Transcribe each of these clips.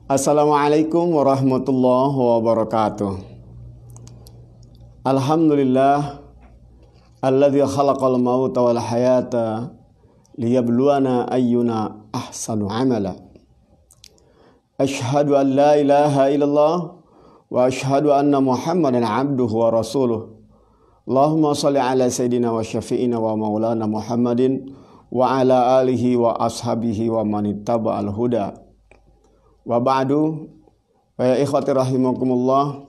Assalamualaikum warahmatullahi wabarakatuh. Alhamdulillah alladzi khalaqal mauta wal hayata liyabluwana ayyuna ahsanu amala. Asyhadu an la ilaha illallah wa asyhadu anna Muhammadan abduhu wa rasuluh. Allahumma shalli ala sayyidina wa syafi'ina wa maulana Muhammadin wa ala alihi wa ashabihi wa manittaba'al huda. Wa ba'du, wa ya ikhwati rahimakumullah,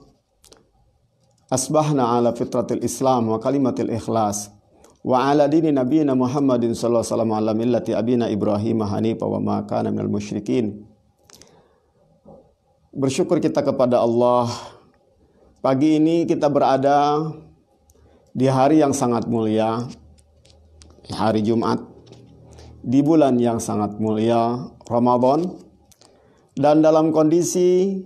asbahna ala fitratil Islam wa kalimatil ikhlas wa ala dini nabiyina Muhammadin sallallahu alaihi wasallam ala millati abina Ibrahim hanifa wa ma kana minal musyrikin. Bersyukur kita kepada Allah. Pagi ini kita berada di hari yang sangat mulia, hari Jumat, di bulan yang sangat mulia Ramadan. Dan dalam kondisi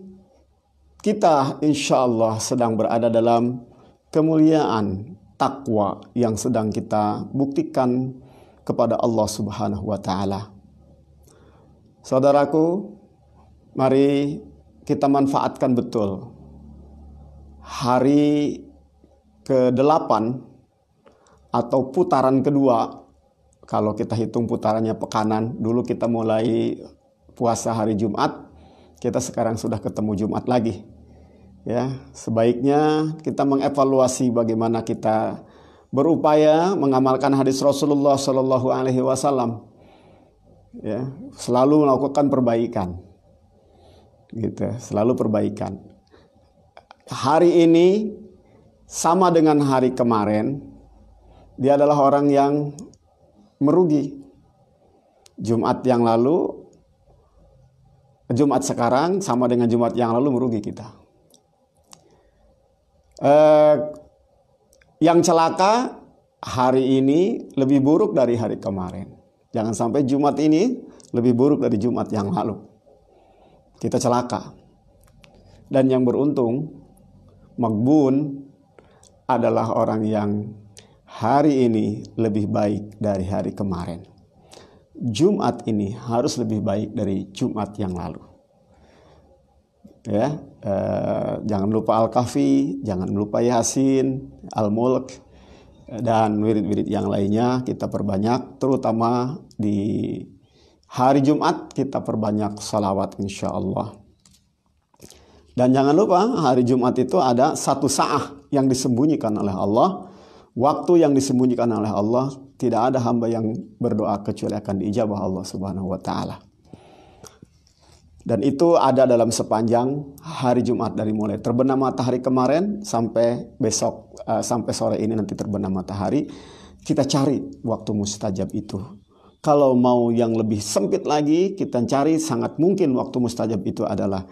kita insya Allah sedang berada dalam kemuliaan takwa yang sedang kita buktikan kepada Allah Subhanahu wa Ta'ala. Saudaraku, mari kita manfaatkan betul hari ke-8 atau putaran kedua. Kalau kita hitung putarannya pekanan, dulu kita mulai puasa hari Jumat, kita sekarang sudah ketemu Jumat lagi. Ya, sebaiknya kita mengevaluasi bagaimana kita berupaya mengamalkan hadis Rasulullah Shallallahu Alaihi Wasallam. Ya, selalu melakukan perbaikan, gitu, selalu perbaikan. Hari ini sama dengan hari kemarin, dia adalah orang yang merugi. Jumat yang lalu, Jumat sekarang sama dengan Jumat yang lalu merugi kita. Yang celaka hari ini lebih buruk dari hari kemarin. Jangan sampai Jumat ini lebih buruk dari Jumat yang lalu. Kita celaka. Dan yang beruntung, magbun adalah orang yang hari ini lebih baik dari hari kemarin. Jumat ini harus lebih baik dari Jumat yang lalu. Ya, jangan lupa Al-Kahfi, jangan lupa Yasin, Al-Mulk, dan wirid-wirid yang lainnya kita perbanyak. Terutama di hari Jumat kita perbanyak salawat insya Allah. Dan jangan lupa hari Jumat itu ada satu sa'ah yang disembunyikan oleh Allah. Waktu yang disembunyikan oleh Allah, tidak ada hamba yang berdoa kecuali akan diijabah Allah Subhanahu wa Ta'ala. Dan itu ada dalam sepanjang hari Jumat, dari mulai terbenam matahari kemarin sampai besok, sampai sore ini nanti terbenam matahari. Kita cari waktu mustajab itu. Kalau mau yang lebih sempit lagi, kita cari, sangat mungkin waktu mustajab itu adalah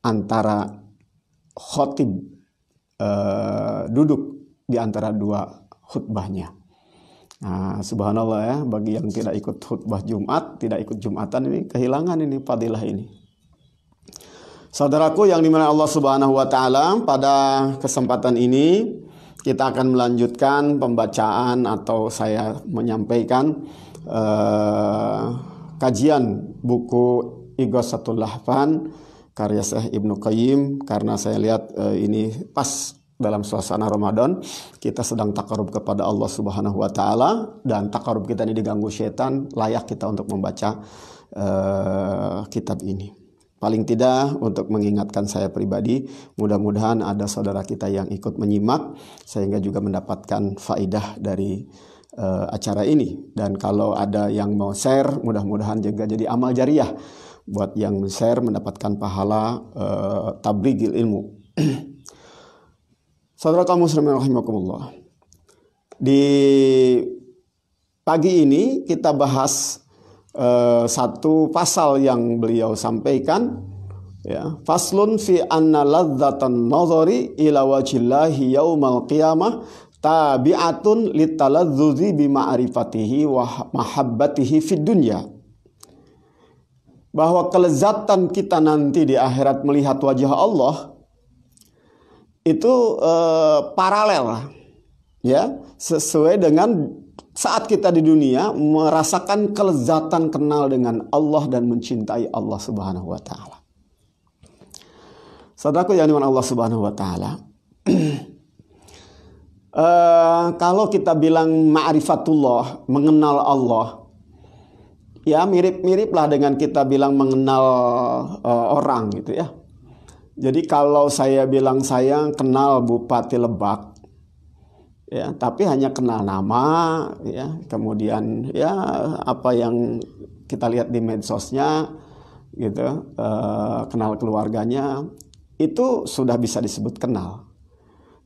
antara khotib duduk di antara dua khutbahnya. Nah, subhanallah ya, bagi yang tidak ikut khutbah Jumat, tidak ikut Jumatan, ini kehilangan ini fadilah ini. Saudaraku yang dimana Allah Subhanahu wa Ta'ala, pada kesempatan ini kita akan melanjutkan pembacaan atau saya menyampaikan kajian buku Ighasatul Lahfan karya Syekh Ibnu Qayyim, karena saya lihat ini pas dalam suasana Ramadan, kita sedang takarub kepada Allah Subhanahu wa Ta'ala, dan takarub kita ini diganggu setan, layak kita untuk membaca kitab ini. Paling tidak untuk mengingatkan saya pribadi, mudah-mudahan ada saudara kita yang ikut menyimak sehingga juga mendapatkan faidah dari acara ini. Dan kalau ada yang mau share, mudah-mudahan juga jadi amal jariah buat yang share, mendapatkan pahala tablighil ilmu. Saudara kaum muslimin rahimakumullah. Di pagi ini kita bahas satu pasal yang beliau sampaikan, ya, faslun fi anna ladzatan nazari ila wajillahi yaumal qiyamah tabi'atun litaladzzuzi bi ma'rifatihi wa mahabbatihi fid dunya. Bahwa kelezatan kita nanti di akhirat melihat wajah Allah itu paralel, ya, sesuai dengan saat kita di dunia merasakan kelezatan kenal dengan Allah dan mencintai Allah Subhanahu wa Ta'ala. Saudaraku yang dimana Allah Subhanahu wa taala, kalau kita bilang ma'rifatullah, mengenal Allah, ya mirip-miriplah dengan kita bilang mengenal orang gitu ya. Jadi kalau saya bilang saya kenal Bupati Lebak, ya, tapi hanya kenal nama, ya, kemudian ya apa yang kita lihat di medsosnya, gitu, kenal keluarganya, itu sudah bisa disebut kenal.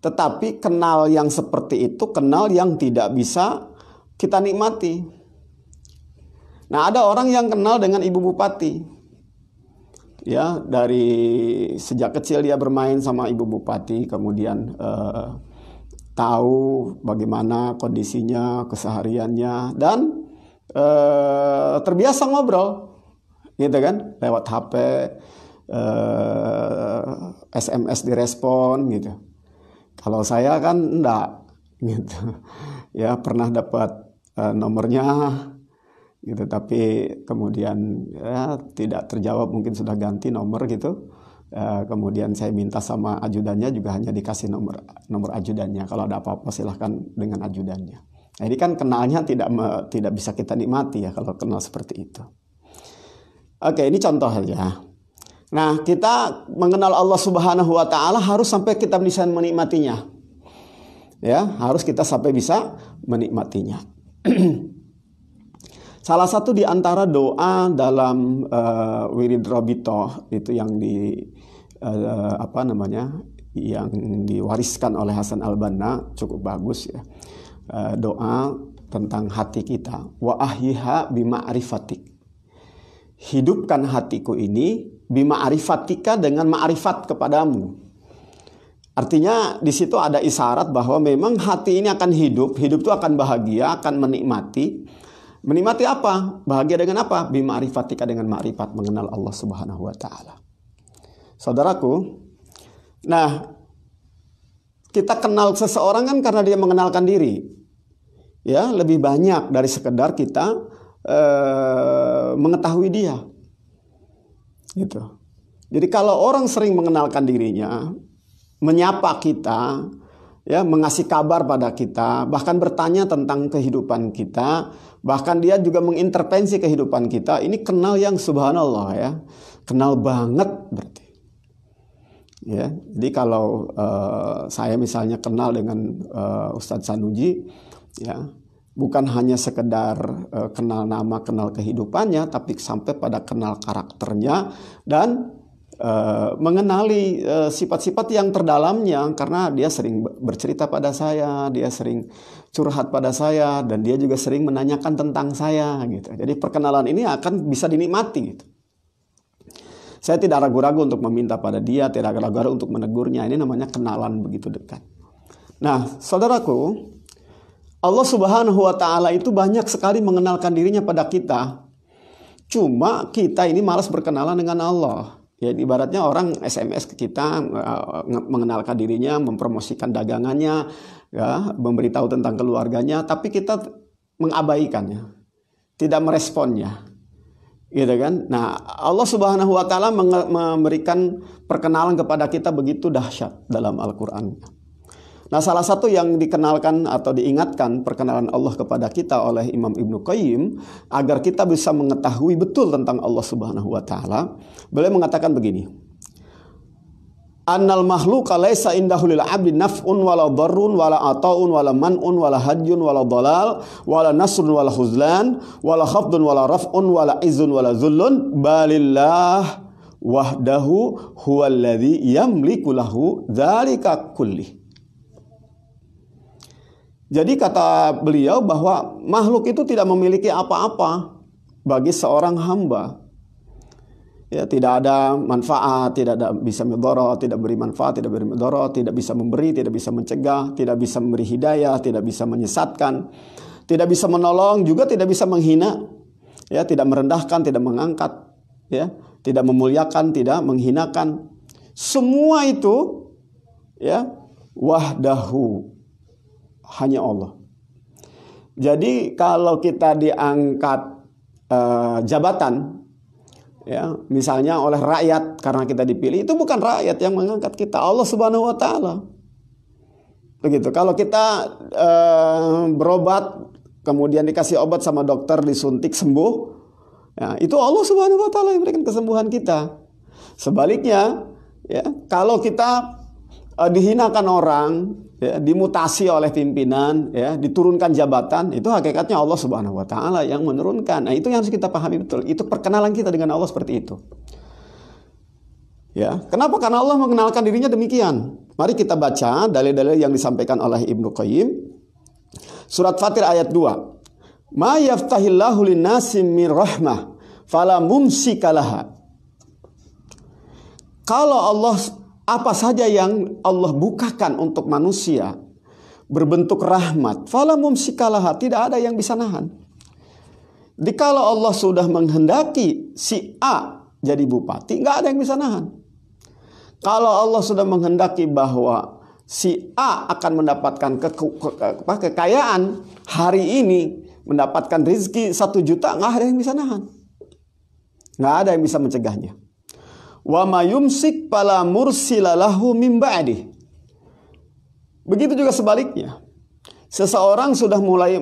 Tetapi kenal yang seperti itu, kenal yang tidak bisa kita nikmati. Nah, ada orang yang kenal dengan ibu bupati, ya, dari sejak kecil dia bermain sama ibu bupati, kemudian tahu bagaimana kondisinya, kesehariannya, dan terbiasa ngobrol, gitu kan, lewat HP, SMS direspon, gitu. Kalau saya kan enggak, gitu. Ya pernah dapat nomornya, gitu, tapi kemudian ya tidak terjawab, mungkin sudah ganti nomor gitu. Kemudian saya minta sama ajudannya, juga hanya dikasih nomor ajudannya. Kalau ada apa-apa silahkan dengan ajudannya. Nah, ini kan kenalnya tidak bisa kita nikmati ya kalau kenal seperti itu. Oke, ini contoh saja. Nah, kita mengenal Allah Subhanahu wa taala harus sampai kita bisa menikmatinya. Ya, harus kita sampai bisa menikmatinya. Salah satu di antara doa dalam wirid Robito itu yang yang diwariskan oleh Hasan Al-Banna, cukup bagus ya. Doa tentang hati kita. Wa ahyiha bima'rifatik. Hidupkan hatiku ini bima'rifatika, dengan ma'rifat kepadamu. Artinya di situ ada isyarat bahwa memang hati ini akan hidup itu akan bahagia, akan menikmati. Menikmati apa? Bahagia dengan apa? Bima'rifatika, dengan ma'rifat, mengenal Allah Subhanahu wa taala. Saudaraku, nah, kita kenal seseorang kan karena dia mengenalkan diri. Ya, lebih banyak dari sekedar kita mengetahui dia. Gitu. Jadi kalau orang sering mengenalkan dirinya, menyapa kita, ya, mengasih kabar pada kita, bahkan bertanya tentang kehidupan kita, bahkan dia juga mengintervensi kehidupan kita, ini kenal yang subhanallah ya. Kenal banget berarti. Ya, jadi kalau saya misalnya kenal dengan Ustadz Sanuji, ya, bukan hanya sekedar kenal nama, kenal kehidupannya, tapi sampai pada kenal karakternya dan mengenali sifat-sifat yang terdalamnya, karena dia sering bercerita pada saya, dia sering curhat pada saya, dan dia juga sering menanyakan tentang saya, gitu. Jadi perkenalan ini akan bisa dinikmati, gitu. Saya tidak ragu-ragu untuk meminta pada dia, tidak ragu-ragu untuk menegurnya. Ini namanya kenalan begitu dekat. Nah, saudaraku, Allah Subhanahu wa taala itu banyak sekali mengenalkan dirinya pada kita. Cuma kita ini malas berkenalan dengan Allah. Ya, ibaratnya orang SMS ke kita, mengenalkan dirinya, mempromosikan dagangannya, ya, memberitahu tentang keluarganya, tapi kita mengabaikannya, tidak meresponnya. Gitu kan? Nah, Allah Subhanahu wa taala memberikan perkenalan kepada kita begitu dahsyat dalam Al-Qur'an. Nah, salah satu yang dikenalkan atau diingatkan perkenalan Allah kepada kita oleh Imam Ibnu Qayyim agar kita bisa mengetahui betul tentang Allah Subhanahu wa taala, beliau mengatakan begini. Annal makhluqa laisa indahu lil 'abdi naf'un wala dharrun wala ata'un wala man'un wala hadyun wala dhalal wala nasrun wala khuzlan wala khafdun wala raf'un wala izzun wala dhullun balillah wahdahu huwallazi yamliku lahu dzalika kullih. Jadi kata beliau bahwa makhluk itu tidak memiliki apa-apa bagi seorang hamba. Ya, tidak ada manfaat, tidak ada bisa mudharat, tidak beri manfaat, tidak beri mudharat, tidak bisa memberi, tidak bisa mencegah, tidak bisa memberi hidayah, tidak bisa menyesatkan, tidak bisa menolong, juga tidak bisa menghina. Ya, tidak merendahkan, tidak mengangkat, ya, tidak memuliakan, tidak menghinakan. Semua itu, ya, wahdahu, hanya Allah. Jadi kalau kita diangkat jabatan, Ya, misalnya oleh rakyat karena kita dipilih, itu bukan rakyat yang mengangkat kita, Allah Subhanahu wa taala. Begitu. Kalau kita berobat kemudian dikasih obat sama dokter, disuntik sembuh, ya, itu Allah Subhanahu wa taala yang memberikan kesembuhan kita. Sebaliknya, ya, kalau kita dihinakan orang, ya, dimutasi oleh pimpinan, ya, diturunkan jabatan, itu hakikatnya Allah Subhanahu wa taala yang menurunkan. Nah, itu yang harus kita pahami betul. Itu perkenalan kita dengan Allah seperti itu. Ya, kenapa? Karena Allah mengenalkan dirinya demikian. Mari kita baca dalil-dalil yang disampaikan oleh Ibnu Qayyim. Surat Fatir ayat 2. Ma yaftahillahu lin-nasi min rahmah fala mumsika laha. Kalau Allah, apa saja yang Allah bukakan untuk manusia berbentuk rahmat, fala mumsika laha, tidak ada yang bisa nahan. Dikala Allah sudah menghendaki si A jadi bupati, nggak ada yang bisa nahan. Kalau Allah sudah menghendaki bahwa si A akan mendapatkan kekayaan hari ini, mendapatkan rezeki 1 juta, nggak ada yang bisa nahan. Nggak ada yang bisa mencegahnya. Wa ma yumsik fala mursila lahu min ba'dih. Begitu juga sebaliknya. Seseorang sudah mulai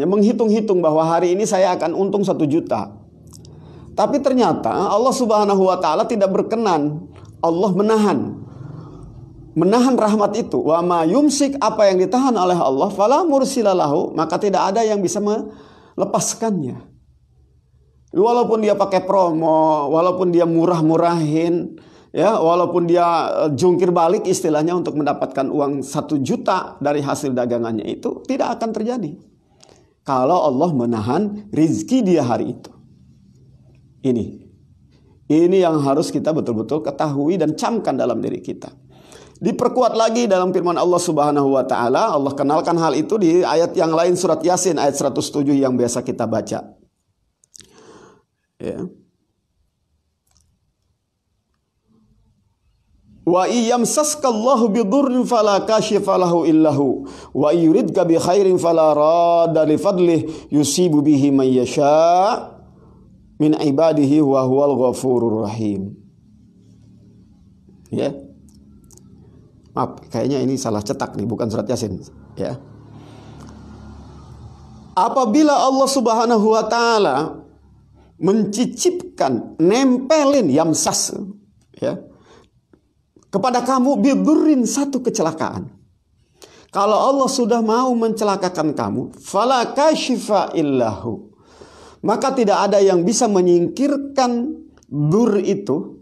menghitung-hitung bahwa hari ini saya akan untung 1 juta. Tapi ternyata Allah Subhanahu wa taala tidak berkenan. Allah menahan rahmat itu. Wa ma yumsik, apa yang ditahan oleh Allah, fala mursila lahu, maka tidak ada yang bisa melepaskannya. Walaupun dia pakai promo, walaupun dia murah-murahin, ya, walaupun dia jungkir balik istilahnya untuk mendapatkan uang 1 juta dari hasil dagangannya, itu tidak akan terjadi kalau Allah menahan rizki dia hari itu. Ini yang harus kita betul-betul ketahui dan camkan dalam diri kita. Diperkuat lagi dalam firman Allah Subhanahu wa taala, Allah kenalkan hal itu di ayat yang lain, surat Yasin ayat 107 yang biasa kita baca. Ya. Wa iyamsaskallahu bidurrin fala kashifa lahu illahu wa yuridka bi khairin fala radda li fadlih yusibu bihi man yasha min ibadihi wa huwal ghafurur rahim. Ya. Maaf, kayaknya ini salah cetak nih, bukan surat Yasin, ya. Apabila Allah Subhanahu wa taala mencicipkan, nempelin, yamsas, ya, kepada kamu bidurrin, satu kecelakaan. Kalau Allah sudah mau mencelakakan kamu, fala kashifa illahu, maka tidak ada yang bisa menyingkirkan dur itu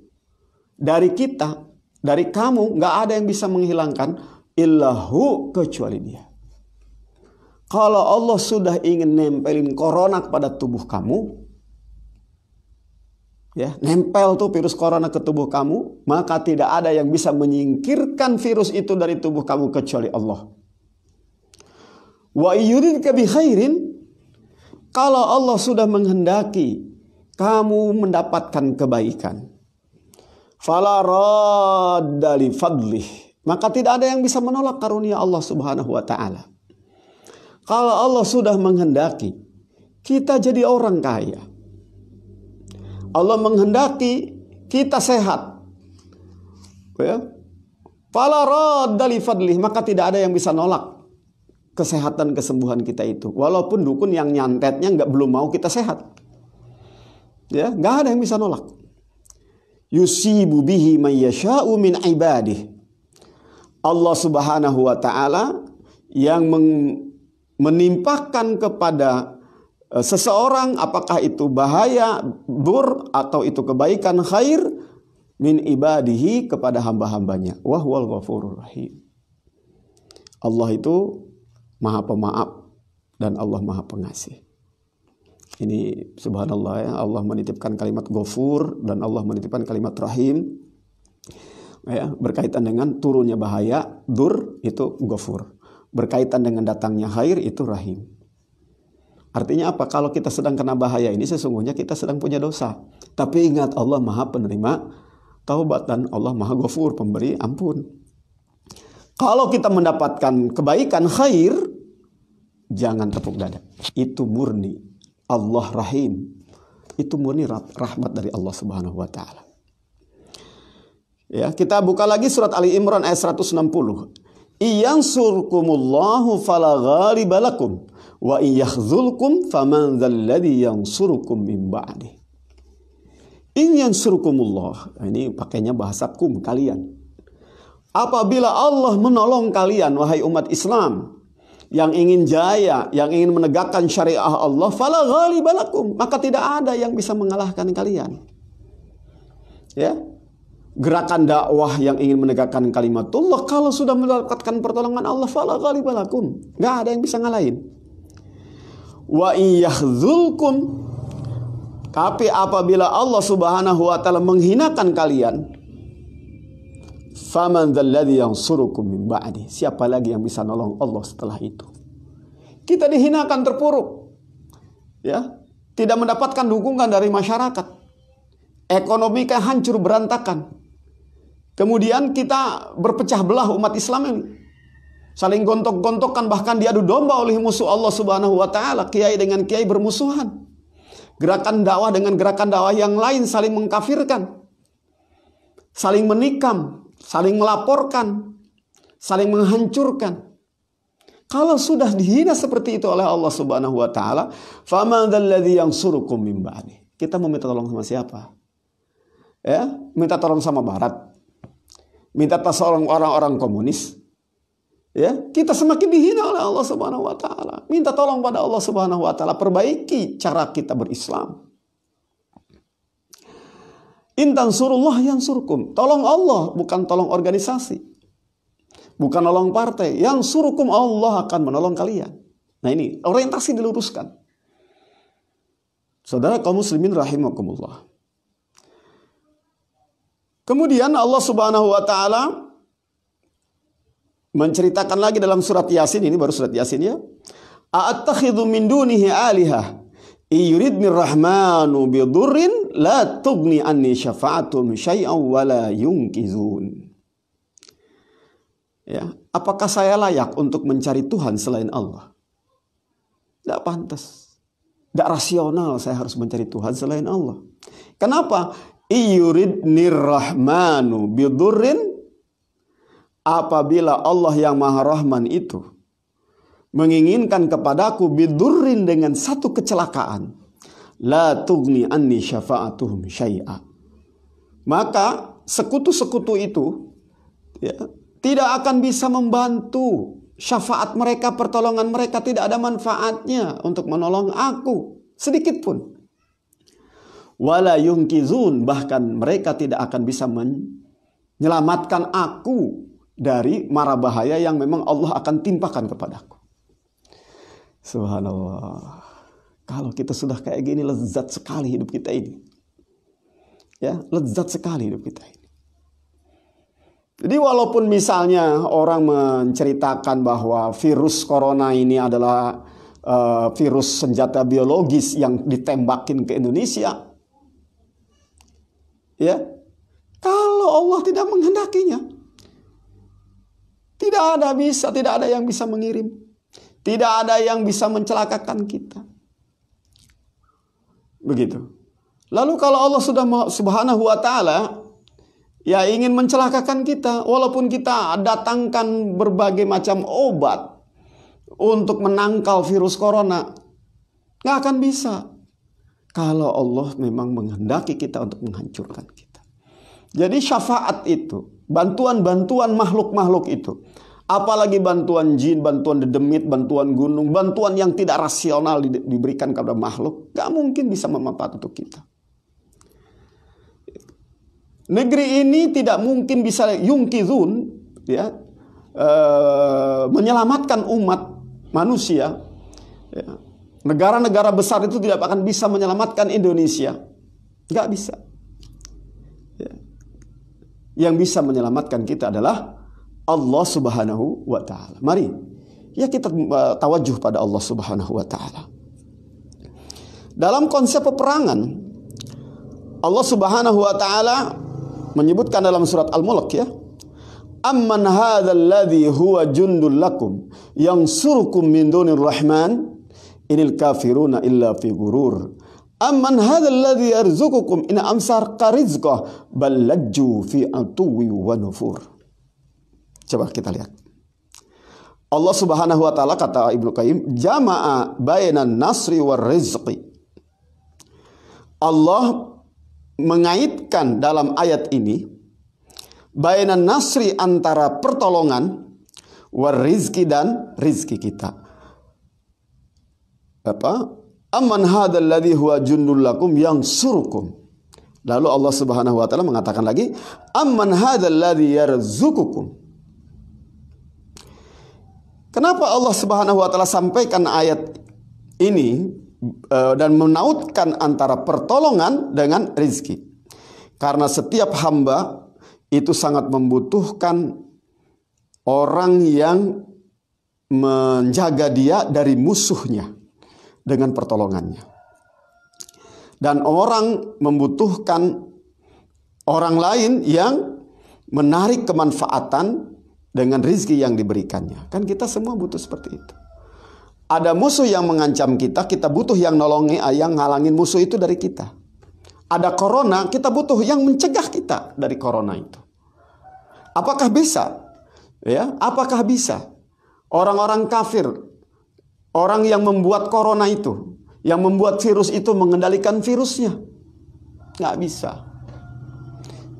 dari kita, dari kamu, nggak ada yang bisa menghilangkan illahu kecuali Dia. Kalau Allah sudah ingin nempelin corona kepada tubuh kamu, ya, nempel tuh virus corona ke tubuh kamu, maka tidak ada yang bisa menyingkirkan virus itu dari tubuh kamu kecuali Allah. Wa yuridka bi khairin, kalau Allah sudah menghendaki kamu mendapatkan kebaikan, fala radda li fadlih, maka tidak ada yang bisa menolak karunia Allah Subhanahu wa taala. Kalau Allah sudah menghendaki kita jadi orang kaya, Allah menghendaki kita sehat, ya, fala radda li fadlih, maka tidak ada yang bisa nolak kesehatan, kesembuhan kita itu. Walaupun dukun yang nyantetnya belum mau kita sehat, ya, nggak ada yang bisa nolak. Yusibu bihi man yasha'u min ibadih. Allah Subhanahu wa taala yang menimpakan kepada seseorang, apakah itu bahaya, dur, atau itu kebaikan, khair, min ibadihi, kepada hamba-hambanya. Wa huwal ghafurur rahim. Allah itu Maha Pemaaf dan Allah Maha Pengasih. Ini subhanallah, ya, Allah menitipkan kalimat ghafur dan Allah menitipkan kalimat rahim, ya, berkaitan dengan turunnya bahaya, dur, itu ghafur. Berkaitan dengan datangnya khair, itu rahim. Artinya apa? Kalau kita sedang kena bahaya ini, sesungguhnya kita sedang punya dosa. Tapi ingat, Allah Maha Penerima taubat dan Allah Maha Ghafur, pemberi ampun. Kalau kita mendapatkan kebaikan, khair, jangan tepuk dada. Itu murni Allah Rahim. Itu murni rahmat dari Allah Subhanahu wa taala. Ya, kita buka lagi surat Ali Imran ayat 160. Iyansurkumullahu fala ghaliba lakum wa iyakhzulkum faman dzalladzi yansurukum min ba'di. In yansurkumullah. Ini pakainya bahasa kum, kalian. Apabila Allah menolong kalian wahai umat Islam yang ingin jaya, yang ingin menegakkan syariah Allah, fala ghaliba lakum, maka tidak ada yang bisa mengalahkan kalian. Ya. Gerakan dakwah yang ingin menegakkan kalimatullah, kalau sudah mendapatkan pertolongan Allah, fala ghaliba lakum, enggak ada yang bisa ngalahin. Wa iyakhzulkum, tapi apabila Allah Subhanahu wa taala menghinakan kalian, faman dzalladzi yansurukum min ba'di, siapa lagi yang bisa nolong Allah setelah itu? Kita dihinakan, terpuruk, ya, tidak mendapatkan dukungan dari masyarakat, ekonomi kan hancur berantakan. Kemudian kita berpecah belah umat Islam ini, saling gontok-gontokan, bahkan diadu domba oleh musuh Allah Subhanahu wa taala. Kiai dengan kiai bermusuhan, gerakan dakwah dengan gerakan dakwah yang lain saling mengkafirkan, saling menikam, saling melaporkan, saling menghancurkan. Kalau sudah dihina seperti itu oleh Allah Subhanahu wa taala, faman dzalladzi yansurukum min ba'di. Kita mau minta tolong sama siapa? Ya, minta tolong sama barat, minta tolong orang-orang komunis. Ya, kita semakin dihina oleh Allah Subhanahu wa taala. Minta tolong pada Allah Subhanahu wa taala, perbaiki cara kita berislam. In tansurullah yansurkum. Tolong Allah, bukan tolong organisasi, bukan tolong partai. Yansurukum, Allah akan menolong kalian. Nah, ini orientasi diluruskan. Saudara kaum muslimin rahimakumullah. Kemudian Allah Subhanahu wa taala menceritakan lagi dalam surat Yasin, ini baru surat Yasin ya. A'attakhidhu min dunihi alihah yuridnir rahmanu bidurrin la tughni anni syafa'atum syai'an wa la yunkizun. Ya, apakah saya layak untuk mencari Tuhan selain Allah? Tidak pantas. Tidak rasional saya harus mencari Tuhan selain Allah. Kenapa? Yuridnir rahmanu bidurrin, apabila Allah yang maha rahman itu menginginkan kepadaku bidurrin, dengan satu kecelakaan, la tughni anni syafa'atuhum syai'a, maka sekutu-sekutu itu, ya, tidak akan bisa membantu. Syafaat mereka, pertolongan mereka tidak ada manfaatnya untuk menolong aku sedikit pun. Wala yunkizun, bahkan mereka tidak akan bisa menyelamatkan aku dari mara bahaya yang memang Allah akan timpakan kepadaku. Subhanallah. Kalau kita sudah kayak gini, lezat sekali hidup kita ini. Ya, lezat sekali hidup kita ini. Jadi walaupun misalnya orang menceritakan bahwa virus corona ini adalah virus senjata biologis yang ditembakin ke Indonesia, ya, kalau Allah tidak menghendakinya, tidak ada yang bisa mengirim, tidak ada yang bisa mencelakakan kita. Begitu. Lalu kalau Allah sudah Subhanahu wa taala ya ingin mencelakakan kita, walaupun kita datangkan berbagai macam obat untuk menangkal virus corona, nggak akan bisa. Kalau Allah memang menghendaki kita untuk menghancurkan kita. Jadi syafaat itu, bantuan-bantuan makhluk-makhluk itu, apalagi bantuan jin, bantuan dedemit, bantuan gunung, bantuan yang tidak rasional diberikan kepada makhluk, gak mungkin bisa bermanfaat untuk kita. Negeri ini tidak mungkin bisa yunkizun, ya, menyelamatkan umat manusia. Ya. Negara-negara besar itu tidak akan bisa menyelamatkan Indonesia. Nggak bisa. Ya. Yang bisa menyelamatkan kita adalah Allah Subhanahu wa ta'ala. Mari, ya, kita tawajuh pada Allah Subhanahu wa ta'ala. Dalam konsep peperangan, Allah Subhanahu wa ta'ala menyebutkan dalam surat Al-Mulk, ya, amman hadzal ladzi huwa jundul lakum yansurukum min dunir rahman inil kafiruna illa fi gurur Amman hadzal ladzi yarzuqukum in amsar qarizqah bal lajju fi atuwi wa nufur. Coba kita lihat. Allah Subhanahu wa taala, kata Ibnu Qayyim, jama'a bainan nasri war rizqi. Allah mengaitkan dalam ayat ini bainan nasri, antara pertolongan, war rizqi, dan rizki kita. Amman hadzal ladzi huwa junnul lakum yansurukum. Lalu Allah Subhanahu wa taala mengatakan lagi, amman hadzal ladzi yarzuqukum. Kenapa Allah Subhanahu wa taala sampaikan ayat ini dan menautkan antara pertolongan dengan rizki? Karena setiap hamba itu sangat membutuhkan orang yang menjaga dia dari musuhnya dengan pertolongannya. Dan orang membutuhkan orang lain yang menarik kemanfaatan dengan rizki yang diberikannya. Kan kita semua butuh seperti itu. Ada musuh yang mengancam kita, kita butuh yang nolongi, yang ngalangin musuh itu dari kita. Ada corona, kita butuh yang mencegah kita dari corona itu. Apakah bisa? Ya, apakah bisa? Orang-orang kafir, orang yang membuat corona itu, yang membuat virus itu, mengendalikan virusnya, nggak bisa.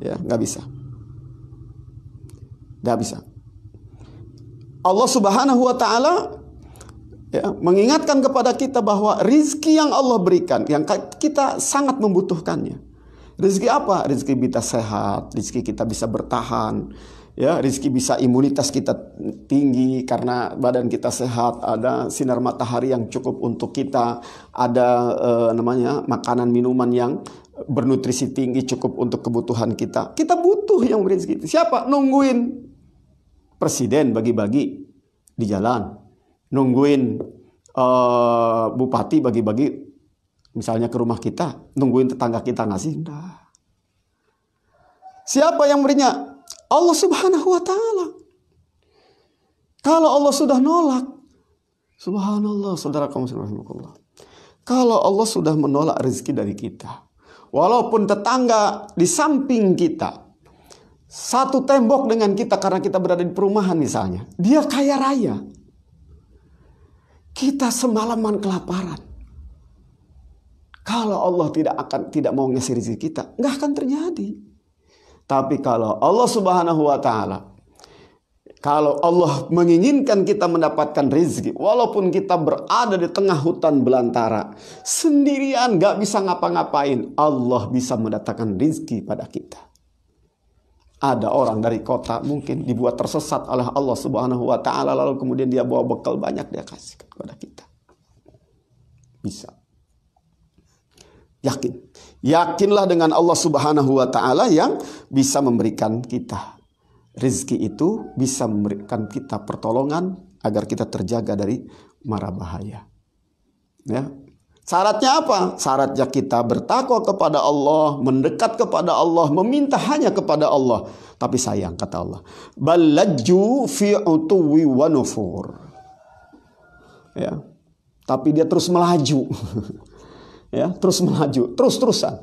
Ya, nggak bisa. Nggak bisa. Allah Subhanahu wa taala mengingatkan kepada kita bahwa rizki yang Allah berikan, yang kita sangat membutuhkannya. Rizki apa? Rizki kita sehat, rizki kita bisa bertahan, ya, rizki bisa imunitas kita tinggi karena badan kita sehat, ada sinar matahari yang cukup untuk kita, ada makanan minuman yang bernutrisi tinggi cukup untuk kebutuhan kita. Kita butuh yang berizki. Siapa? Nungguin presiden bagi-bagi di jalan, nungguin bupati bagi-bagi misalnya ke rumah kita, nungguin tetangga kita ngasih. Nah, siapa yang berinya? Allah Subhanahu wa taala. Kalau Allah sudah nolak, subhanallah, saudara kaum subhanallah. Kalau Allah sudah menolak rezeki dari kita, walaupun tetangga di samping kita satu tembok dengan kita karena kita berada di perumahan misalnya, dia kaya raya, kita semalaman kelaparan. Kalau Allah tidak mau ngasih rezeki kita, nggak akan terjadi. Tapi kalau Allah Subhanahu wa taala, kalau Allah menginginkan kita mendapatkan rezeki, walaupun kita berada di tengah hutan belantara, sendirian gak bisa ngapa-ngapain, Allah bisa mendatangkan rezeki pada kita. Ada orang dari kota mungkin dibuat tersesat oleh Allah Subhanahu wa taala, lalu kemudian dia bawa bekal banyak, dia kasih kepada kita. Bisa. Yakinlah dengan Allah Subhanahu wa taala yang bisa memberikan kita rezeki itu, bisa memberikan kita pertolongan agar kita terjaga dari mara bahaya. Ya. Syaratnya apa? Syaratnya kita bertakwa kepada Allah, mendekat kepada Allah, meminta hanya kepada Allah. Tapi sayang, kata Allah, balajju fi utuwi wa nufur. Ya. Tapi dia terus melaju. Ya, terus melaju, terus-terusan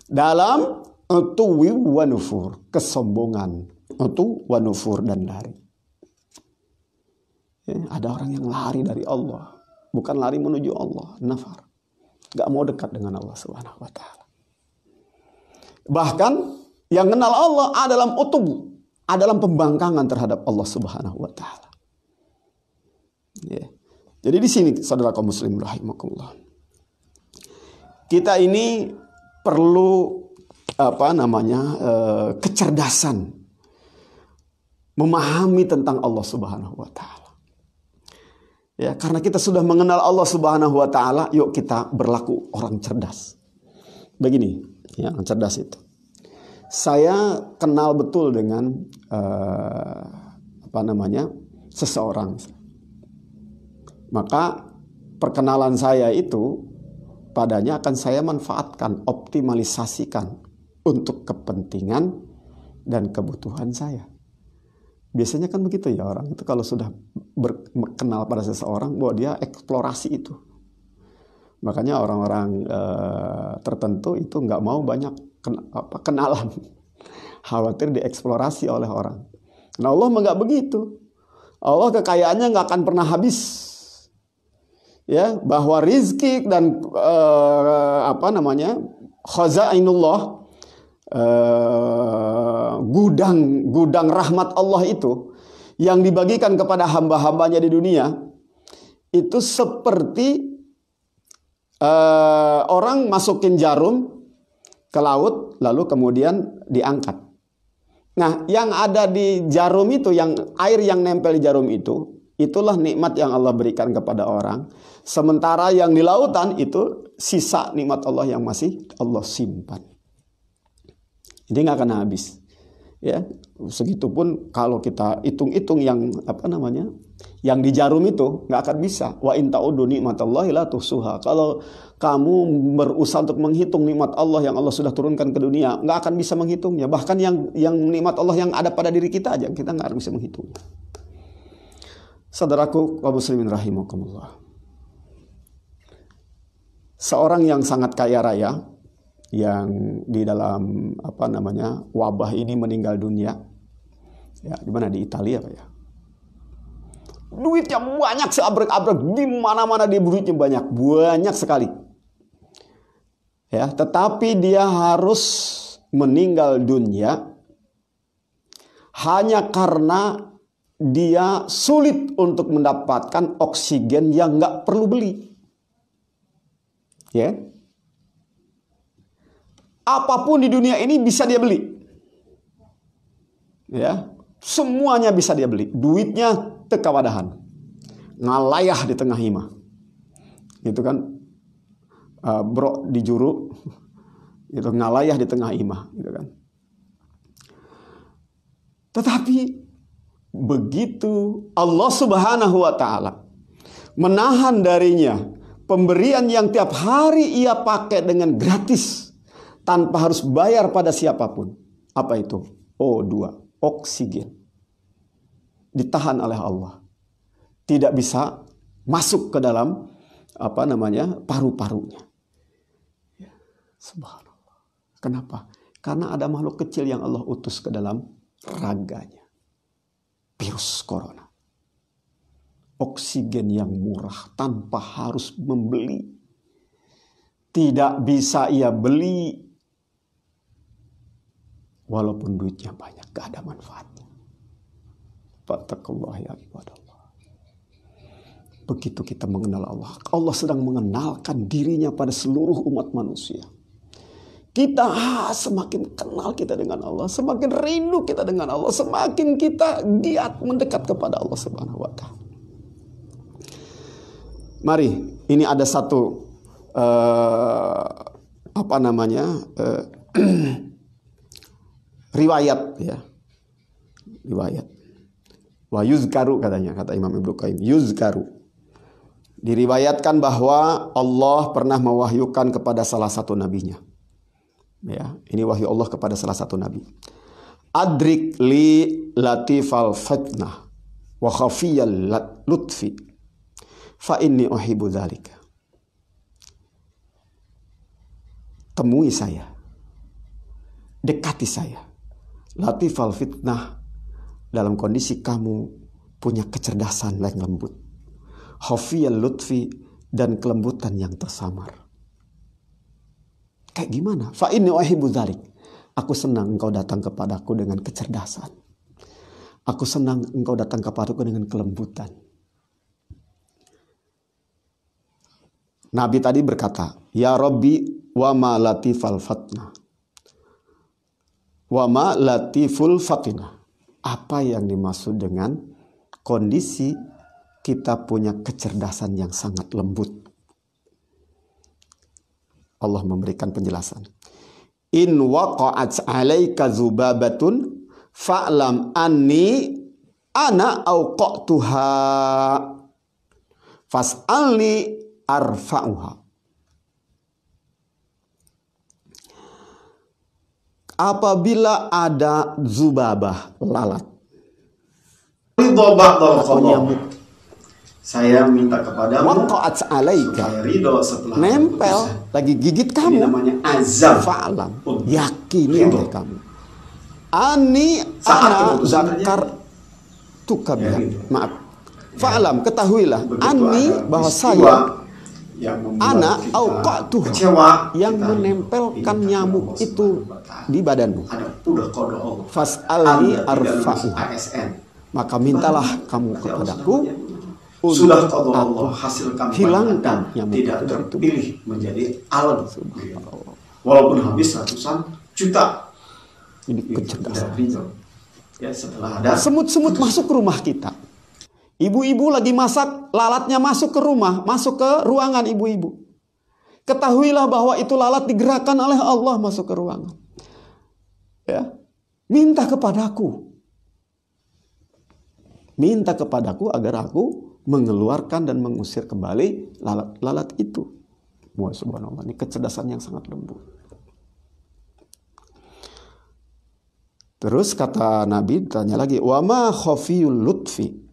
dalam utuwi wa nufur, kesombongan, utu wa nufur, dan lari. Ya, ada orang yang lari dari Allah, bukan lari menuju Allah, nafar, gak mau dekat dengan Allah Subhanahu wa taala. Bahkan yang kenal Allah adalah utubu, adalah pembangkangan terhadap Allah Subhanahu wa taala. Ya. Jadi di sini saudara kaum muslim rahimakumullah, kita ini perlu kecerdasan memahami tentang Allah Subhanahu wa taala. Ya, karena kita sudah mengenal Allah Subhanahu wa taala, yuk kita berlaku orang cerdas. Begini, ya, orang cerdas itu. Saya kenal betul dengan seseorang. Maka perkenalan saya itu padanya akan saya manfaatkan, optimalisasikan untuk kepentingan dan kebutuhan saya. Biasanya kan begitu ya, orang itu kalau sudah berkenal pada seseorang, bahwa dia eksplorasi itu. Makanya orang-orang tertentu itu nggak mau banyak kenalan, khawatir dieksplorasi oleh orang. Nah Allah nggak begitu. Allah kekayaannya nggak akan pernah habis. Ya, bahwa rizki dan khazainullah, gudang rahmat Allah itu yang dibagikan kepada hamba-hambanya di dunia itu seperti orang masukin jarum ke laut lalu kemudian diangkat. Nah, yang ada di jarum itu, yang air yang nempel di jarum itu, itulah nikmat yang Allah berikan kepada orang. Sementara yang di lautan itu sisa nikmat Allah yang masih Allah simpan. Jadi nggak akan habis. Ya, segitupun kalau kita hitung-hitung yang yang di jarum itu nggak akan bisa. Wa in ta'uddu nikmatallahi la tuhsuha. Kalau kamu berusaha untuk menghitung nikmat Allah yang Allah sudah turunkan ke dunia, nggak akan bisa menghitungnya. Bahkan yang nikmat Allah yang ada pada diri kita aja kita nggak bisa menghitungnya. Saudaraku kaum muslimin rahimakumullah. Seorang yang sangat kaya raya yang di dalam wabah ini meninggal dunia, ya di mana, di Italia Pak ya. Duitnya banyak seabrek-abrek, di mana-mana dia duitnya banyak sekali. Ya, tetapi dia harus meninggal dunia hanya karena dia sulit untuk mendapatkan oksigen yang nggak perlu beli. Ya. Apapun di dunia ini bisa dia beli. Ya, semuanya bisa dia beli. Duitnya tekawadahan. Ngalayah di tengah hima. Gitu kan. Bro di juru. Itu ngalayah di tengah hima, gitu kan. Tetapi begitu Allah Subhanahu wa taala menahan darinya pemberian yang tiap hari ia pakai dengan gratis, tanpa harus bayar pada siapapun. Apa itu? O2, oksigen. Ditahan oleh Allah. Tidak bisa masuk ke dalam paru-parunya. Ya, subhanallah. Kenapa? Karena ada makhluk kecil yang Allah utus ke dalam raganya. Virus corona. Oksigen yang murah tanpa harus membeli. Tidak bisa ia beli. Walaupun duitnya banyak, gak ada manfaatnya. Fattakullah ya ibadallah. Begitu kita mengenal Allah, Allah sedang mengenalkan dirinya pada seluruh umat manusia. Kita semakin kenal kita dengan Allah, semakin rindu kita dengan Allah, semakin kita giat mendekat kepada Allah Subhanahu wa taala. Mari, ini ada satu riwayat ya. Riwayat. Wa yuzkaru katanya, kata Imam Ibnu Qayyim, yuzkaru. Diriwayatkan bahwa Allah pernah mewahyukan kepada salah satu nabinya. Ya, ini wahyu Allah kepada salah satu nabi. Adrik li latifal fitnah wa khafiyal lutfi fa inni uhibbu dzalika. Temui saya. Dekati saya. Latifal fitnah, dalam kondisi kamu punya kecerdasan yang lembut. Khafiyal lutfi, dan kelembutan yang tersamar. Kayak gimana? Fa inni uhibbu dzalik. Aku senang engkau datang kepadaku dengan kecerdasan. Aku senang engkau datang kepadaku dengan kelembutan. Nabi tadi berkata, Ya Rabbi, wa ma latifal fatnah. Wa ma latiful fatinah. Apa yang dimaksud dengan kondisi kita punya kecerdasan yang sangat lembut? Allah memberikan penjelasan. In waqa'at 'alaika zubabatun fa'lam anni ana awqa'tuha fas'alni arfa'uha. Apabila ada zubabah, lalat, atau nyamuk saya minta kepadamu waqa'at alaika, supaya ridho setelah nempel lagi gigit ini kamu, namanya azab. fa'lam, yakini Ridho. oleh kamu, ani Saat ana keputusan zakar Ya, biha. ridho. Maaf, fa'lam, ketahuilah, Begitu ani ada bahwa peristiwa saya yang membuat anak kita auqa'tuha, kecewa, yang kita menempelkan ini nyamuk Allah itu Subhanahu wa Ta'ala. di badanmu. Ada udah kode Allah. Fas'alni Anda tidak lulus arfa'u, ASN. maka mintalah kamu Nanti Allah kepadaku Subhanahu sudah untuk kode aku Allah, hasil kamu hilangkan nyamuk tidak itu dari tubuh. terpilih menjadi alam. Walaupun habis ratusan juta. Ini Tidak kecerdasan. ridho. Ya, setelah ada Semut-semut masuk ke rumah kita. Ibu-ibu lagi masak, lalatnya masuk ke rumah, masuk ke ruangan ibu-ibu. Ketahuilah bahwa itu lalat digerakkan oleh Allah masuk ke ruangan. Ya. Minta kepadaku. Minta kepadaku agar aku mengeluarkan dan mengusir kembali lalat-lalat itu. Wah, subhanallah, ini kecerdasan yang sangat lembut. Terus kata Nabi, tanya lagi, wa ma khafiyul lutfi.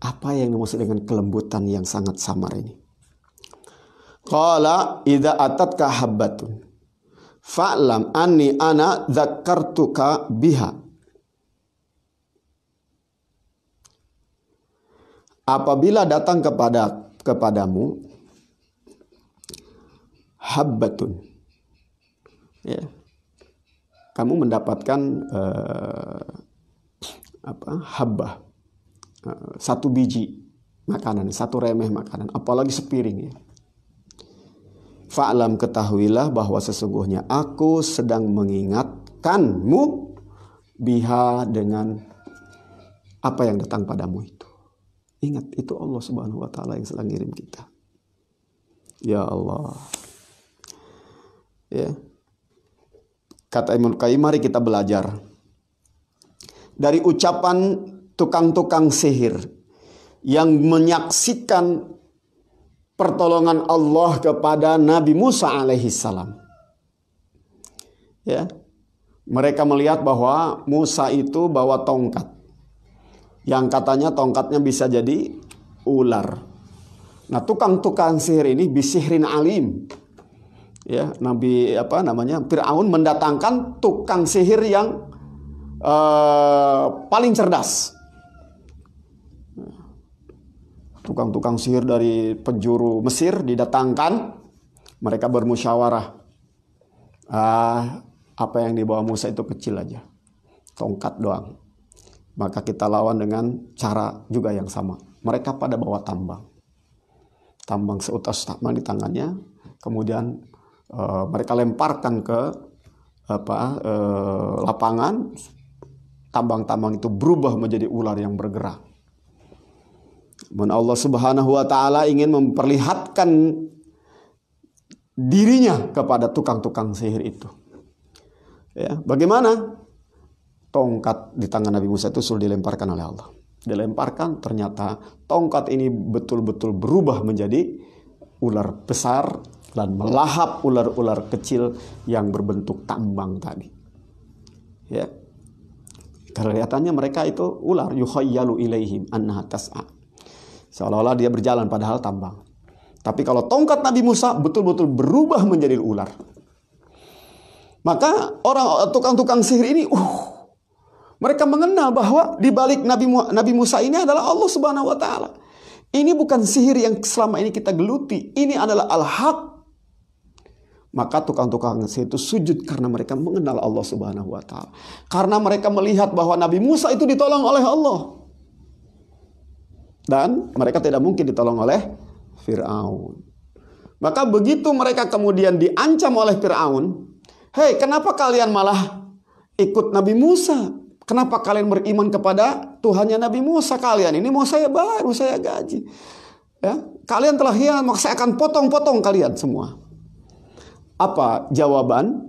Apa yang dimaksud dengan kelembutan yang sangat samar ini? Qala idza atatka habbatun fa'lam anni ana dzakartuka biha. Apabila datang kepadamu habbatun, ya, kamu mendapatkan habbah, satu biji makanan, satu remeh makanan, apalagi sepiring, ya. Fa'lam, ketahuilah bahwa sesungguhnya aku sedang mengingatkanmu biha, dengan apa yang datang padamu itu. Ingat, itu Allah Subhanahu wa Ta'ala yang sedang ngirim kita. Ya Allah. Ya. Kata Ibnu Qayyim, mari kita belajar dari ucapan tukang-tukang sihir yang menyaksikan pertolongan Allah kepada Nabi Musa alaihissalam. Ya. Mereka melihat bahwa Musa itu bawa tongkat, yang katanya tongkatnya bisa jadi ular. Nah, tukang-tukang sihir ini bisihrin alim. Ya, Fir'aun mendatangkan tukang sihir yang paling cerdas. Tukang-tukang sihir dari penjuru Mesir didatangkan, mereka bermusyawarah. Apa yang dibawa Musa itu kecil aja, tongkat doang. Maka kita lawan dengan cara juga yang sama. Mereka pada bawa tambang seutas tambang di tangannya, kemudian mereka lemparkan ke lapangan. Tambang-tambang itu berubah menjadi ular yang bergerak. Allah Subhanahu wa Ta'ala ingin memperlihatkan dirinya kepada tukang-tukang sihir itu. Ya, bagaimana? Tongkat di tangan Nabi Musa itu sudah dilemparkan oleh Allah. Dilemparkan, ternyata tongkat ini betul-betul berubah menjadi ular besar dan melahap ular-ular kecil yang berbentuk tambang tadi. Ya. Kelihatannya mereka itu ular, yukhayyalu ilaihim annaha tas'a. Seolah-olah dia berjalan padahal tambang. Tapi kalau tongkat Nabi Musa betul-betul berubah menjadi ular. Maka orang tukang-tukang sihir ini, mereka mengenal bahwa di balik Nabi Musa ini adalah Allah Subhanahu wa Ta'ala. Ini bukan sihir yang selama ini kita geluti. Ini adalah al-haq. Maka tukang-tukang sihir itu sujud karena mereka mengenal Allah Subhanahu wa Ta'ala. Karena mereka melihat bahwa Nabi Musa itu ditolong oleh Allah. Dan mereka tidak mungkin ditolong oleh Fir'aun. Maka begitu mereka kemudian diancam oleh Fir'aun, hei, kenapa kalian malah ikut Nabi Musa? Kenapa kalian beriman kepada Tuhannya Nabi Musa? Kalian ini mau saya bayar, mau saya gaji. Ya, kalian telah hianat, maka saya akan potong-potong kalian semua. Apa jawaban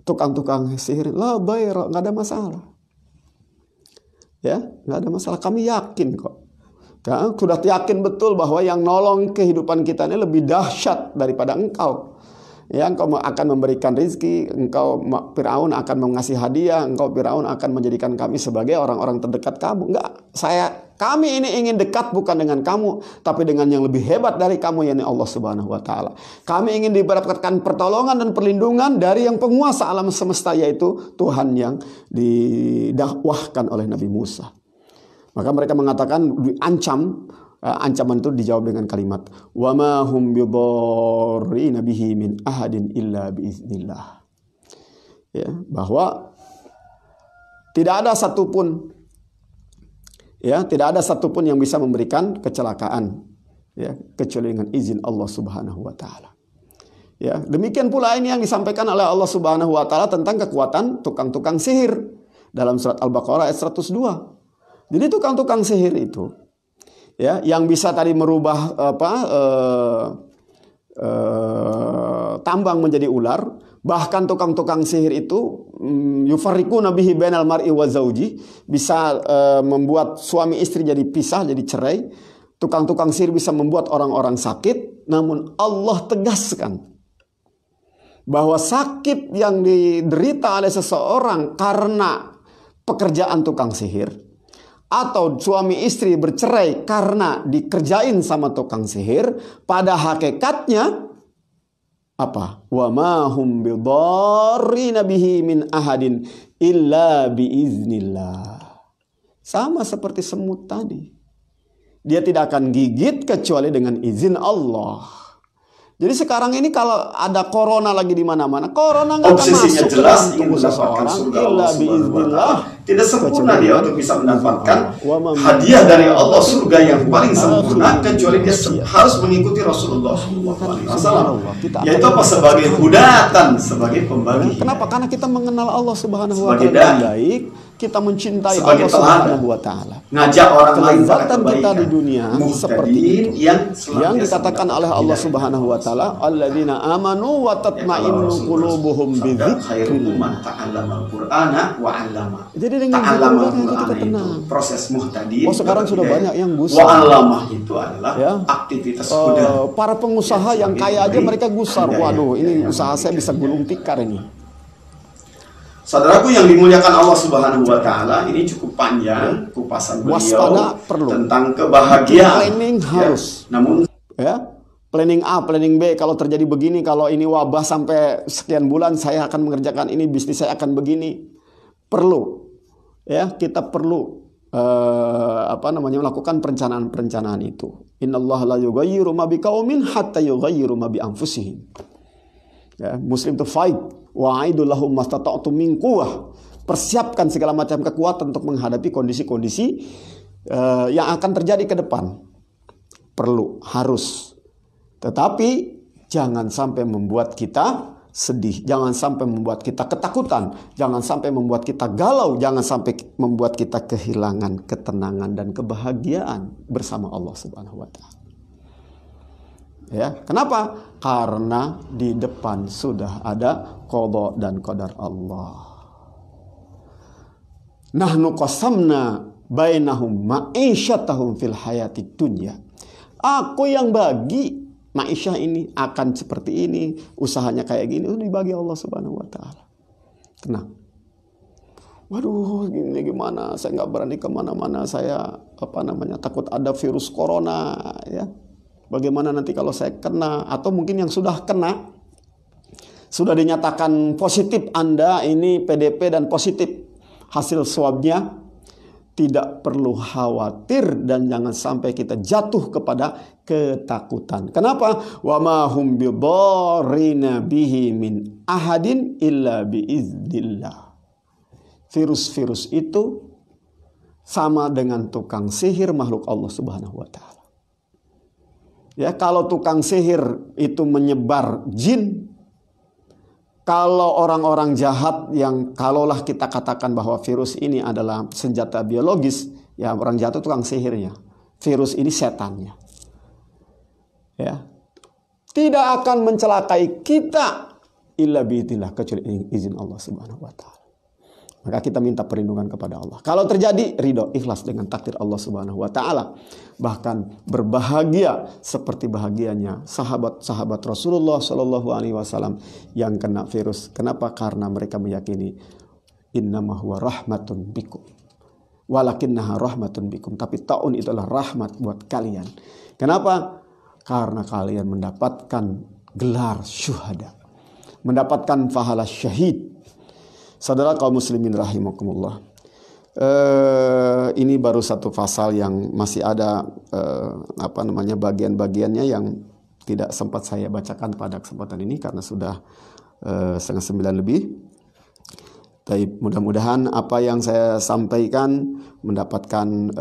tukang-tukang sihir? La bayar, nggak ada masalah. Ya, nggak ada masalah. Kami yakin kok. Kan? Sudah yakin betul bahwa yang nolong kehidupan kita ini lebih dahsyat daripada engkau. Ya, engkau akan memberikan rizki, engkau Firaun akan mengasih hadiah, engkau Firaun akan menjadikan kami sebagai orang-orang terdekat kamu. Enggak, kami ini ingin dekat bukan dengan kamu, tapi dengan yang lebih hebat dari kamu, yakni Allah Subhanahu wa taala. Kami ingin diberikan pertolongan dan perlindungan dari yang penguasa alam semesta, yaitu Tuhan yang didakwahkan oleh Nabi Musa. Maka mereka mengatakan, diancam. Ancaman itu dijawab dengan kalimat wa ma hum bidarrina bihi min ahadin illa biiznillah. Ya, bahwa tidak ada satupun yang bisa memberikan kecelakaan, ya, kecuali dengan izin Allah Subhanahu wa taala. Ya, demikian pula ini yang disampaikan oleh Allah Subhanahu wa taala tentang kekuatan tukang-tukang sihir dalam surat Al-Baqarah ayat 102. Jadi tukang-tukang sihir itu, ya, yang bisa tadi merubah tambang menjadi ular, bahkan tukang-tukang sihir itu yufarriquna bihi bainal mar'i wa zauji, bisa membuat suami istri jadi pisah, jadi cerai. Tukang-tukang sihir bisa membuat orang-orang sakit, namun Allah tegaskan bahwa sakit yang diderita oleh seseorang karena pekerjaan tukang sihir, atau suami istri bercerai karena dikerjain sama tukang sihir, pada hakikatnya apa? Wa ma hum bidarrina bihi min ahadin illa biiznillah. Sama seperti semut tadi. Dia tidak akan gigit kecuali dengan izin Allah. Jadi sekarang ini kalau ada corona lagi di mana-mana, corona nggak akan masuk jelas ke tubuh seseorang illa biiznillah. Tidak sempurna dia untuk bisa mendapatkan hadiah dari Allah, surga yang paling sempurna, kecuali dia harus mengikuti Rasulullah SAW. Yaitu apa? Sebagai hudatan, sebagai pembagi. Kenapa? Karena kita mengenal Allah Subhanahu wa taala dengan baik, kita mencintai Allah Subhanahu wa taala. Ngajak orang lain pada Kelezatan kebaikan. kita di dunia seperti itu. Yang dikatakan oleh Allah Subhanahu wa taala, alladzina amanu wa tatma'innu qulubuhum bidzikrillah. Jadi dengan ta'allama zikir kita itu tenang. proses muhtadi. Oh, sekarang sudah banyak yang gusar. Wa'allamah itu adalah Ya. aktivitas kuda. Para pengusaha yang kaya aja mereka gusar. Waduh, ini usaha saya bisa gulung tikar ini. Saudaraku yang dimuliakan Allah Subhanahu wa taala, ini cukup panjang kupasan beliau Waspada perlu. tentang kebahagiaan. Planning harus. Namun Ya, planning A, planning B, kalau terjadi begini, kalau ini wabah sampai sekian bulan saya akan mengerjakan ini, bisnis saya akan begini. Perlu. Ya, kita perlu melakukan perencanaan-perencanaan itu. Innallaha la yughayyiru ma biqaumin hatta yughayyiru ma bi anfusihim. Ya, Muslim to fight wa'aidu lahum mastata'tum min quwwah. Persiapkan segala macam kekuatan untuk menghadapi kondisi-kondisi yang akan terjadi ke depan. Perlu, harus. Tetapi jangan sampai membuat kita sedih, jangan sampai membuat kita ketakutan, jangan sampai membuat kita galau, jangan sampai membuat kita kehilangan ketenangan dan kebahagiaan bersama Allah Subhanahu wa taala. Ya, kenapa? Karena di depan sudah ada qada dan qadar Allah. Nahnu qasamna bainahum ma'isyatahum fil hayatid dunya. Aku yang bagi ma'isyah ini akan seperti ini, usahanya kayak gini, itu dibagi Allah Subhanahu wa taala. Tenang. Waduh, gini gimana? Saya nggak berani kemana-mana. Saya takut ada virus corona, ya. Bagaimana nanti kalau saya kena, atau mungkin yang sudah kena, sudah dinyatakan positif Anda ini PDP dan positif hasil swabnya, tidak perlu khawatir dan jangan sampai kita jatuh kepada ketakutan. Kenapa? Wa ma hum bidarrina bihi min ahadin illa biiznillah. Virus-virus itu sama dengan tukang sihir makhluk Allah Subhanahu wa taala. Ya, kalau tukang sihir itu menyebar jin, kalau orang-orang jahat yang kalaulah kita katakan bahwa virus ini adalah senjata biologis, ya orang jahat itu tukang sihirnya. Virus ini setannya. Ya. Tidak akan mencelakai kita illa biidznillah, kecuali izin Allah Subhanahu wa taala. Maka kita minta perlindungan kepada Allah. Kalau terjadi, ridho, ikhlas dengan takdir Allah Subhanahu wa taala. Bahkan berbahagia seperti bahagianya sahabat-sahabat Rasulullah Shallallahu alaihi wasallam yang kena virus. Kenapa? Karena mereka meyakini innama huwa rahmatun bikum. Walakinnaha rahmatun bikum. Tapi taun itu adalah rahmat buat kalian. Kenapa? Karena kalian mendapatkan gelar syuhada. Mendapatkan pahala syahid. Saudara kaum muslimin rahimakumullah. Ini baru satu pasal yang masih ada bagian-bagiannya yang tidak sempat saya bacakan pada kesempatan ini karena sudah 8:30 lebih. Tapi mudah-mudahan apa yang saya sampaikan mendapatkan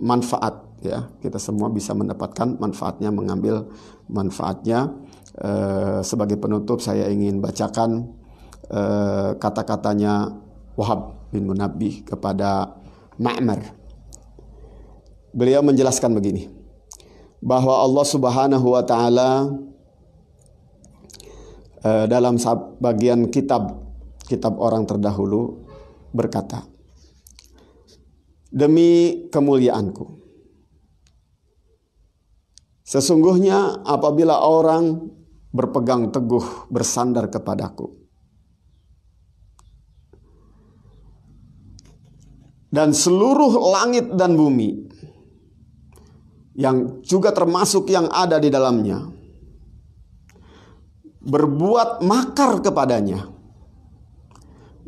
manfaat, ya. Kita semua bisa mendapatkan manfaatnya, mengambil manfaatnya. Sebagai penutup saya ingin bacakan kata-katanya Wahab bin Munabbih kepada Ma'mar. Beliau menjelaskan begini, bahwa Allah Subhanahu wa taala dalam bagian kitab orang terdahulu berkata, demi kemuliaanku, sesungguhnya apabila orang berpegang teguh bersandar kepadaku dan seluruh langit dan bumi yang juga termasuk yang ada di dalamnya berbuat makar kepadanya,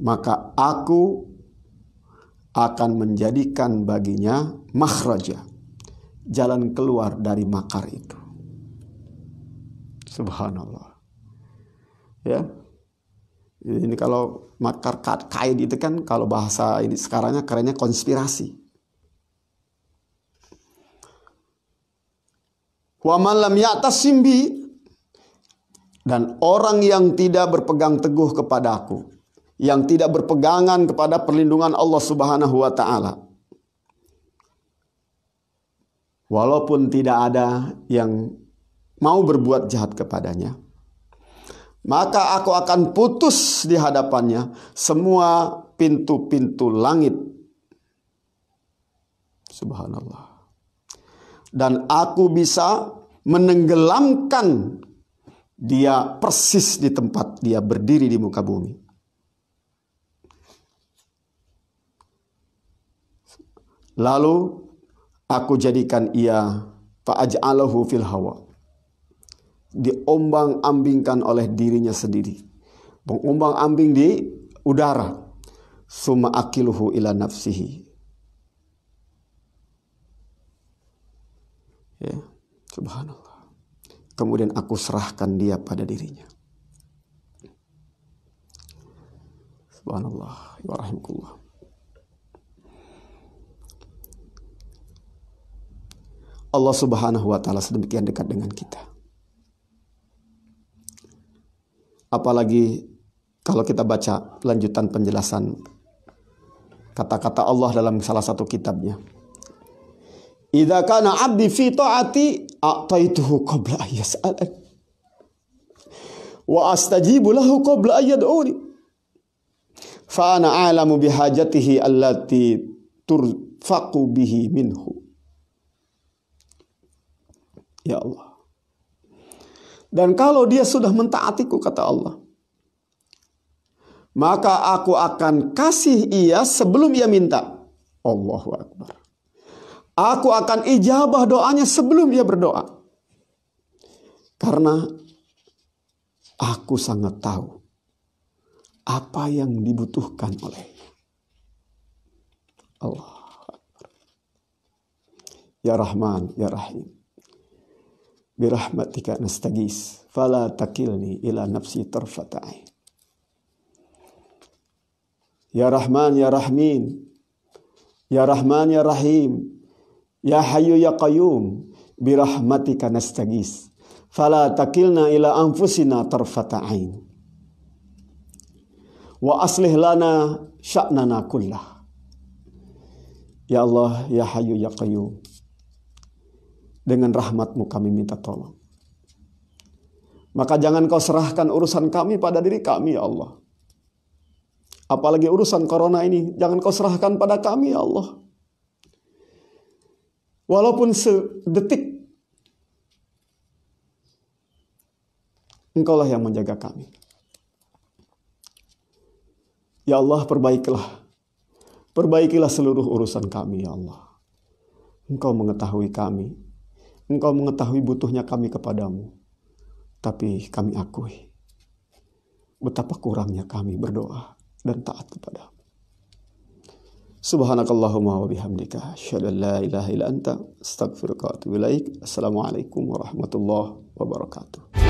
maka aku akan menjadikan baginya makhraja, jalan keluar dari makar itu. Subhanallah. Ya. Ini kalau makar kaid itu kan kalau bahasa ini sekarangnya kerennya konspirasi. Wa man lam ya'tasim bi, dan orang yang tidak berpegang teguh kepada aku, yang tidak berpegangan kepada perlindungan Allah Subhanahu wa taala, walaupun tidak ada yang mau berbuat jahat kepadanya, maka aku akan putus di hadapannya semua pintu-pintu langit. Subhanallah. Dan aku bisa menenggelamkan dia persis di tempat dia berdiri di muka bumi. Lalu aku jadikan ia fa'aj'alahu fil hawa, diombang-ambingkan oleh dirinya sendiri, mengombang-ambing di udara. Summa akiluhu ila nafsihi, ya, subhanallah. Kemudian aku serahkan dia pada dirinya. Subhanallah wa rahimahullah. Allah Subhanahu wa taala sedemikian dekat dengan kita. Apalagi kalau kita baca lanjutan penjelasan kata-kata Allah dalam salah satu kitabnya. Idza kana 'abdi fi ta'ati a'taituhu qabla an yas'alani wa astajibu lahu qabla an yad'uni fa ana a'lamu bihajatihi allati turfaqu bihi minhu. Ya Allah. Dan kalau dia sudah mentaatiku, kata Allah, maka aku akan kasih ia sebelum ia minta. Allahu Akbar. Aku akan ijabah doanya sebelum ia berdoa. Karena aku sangat tahu apa yang dibutuhkan olehnya. Allah Akbar. Ya Rahman, Ya Rahim. Birahmatika nastagis, fala takilni ila nafsi tarfata ain. Ya Rahman, Ya Rahmin, Ya Rahman, Ya Rahim, Ya Hayyu Ya Qayyum, birahmatika nastagis, fala takilna ila anfusina tarfata ain. Wa aslih lana sya'nana kullah. Ya Allah, Ya Hayyu Ya Qayyum, dengan rahmat-Mu kami minta tolong. Maka jangan Kau serahkan urusan kami pada diri kami, ya Allah. Apalagi urusan corona ini, jangan kau serahkan pada kami ya Allah. Walaupun sedetik, Engkaulah yang menjaga kami. Ya Allah, perbaikilah seluruh urusan kami ya Allah. Engkau mengetahui kami, Engkau mengetahui butuhnya kami kepadamu. Tapi kami akui betapa kurangnya kami berdoa dan taat kepadamu. Subhanakallahumma wa bihamdika asyhadu an la ilaha illa anta astaghfiruka wa atubu ilaik. Assalamualaikum warahmatullahi wabarakatuh.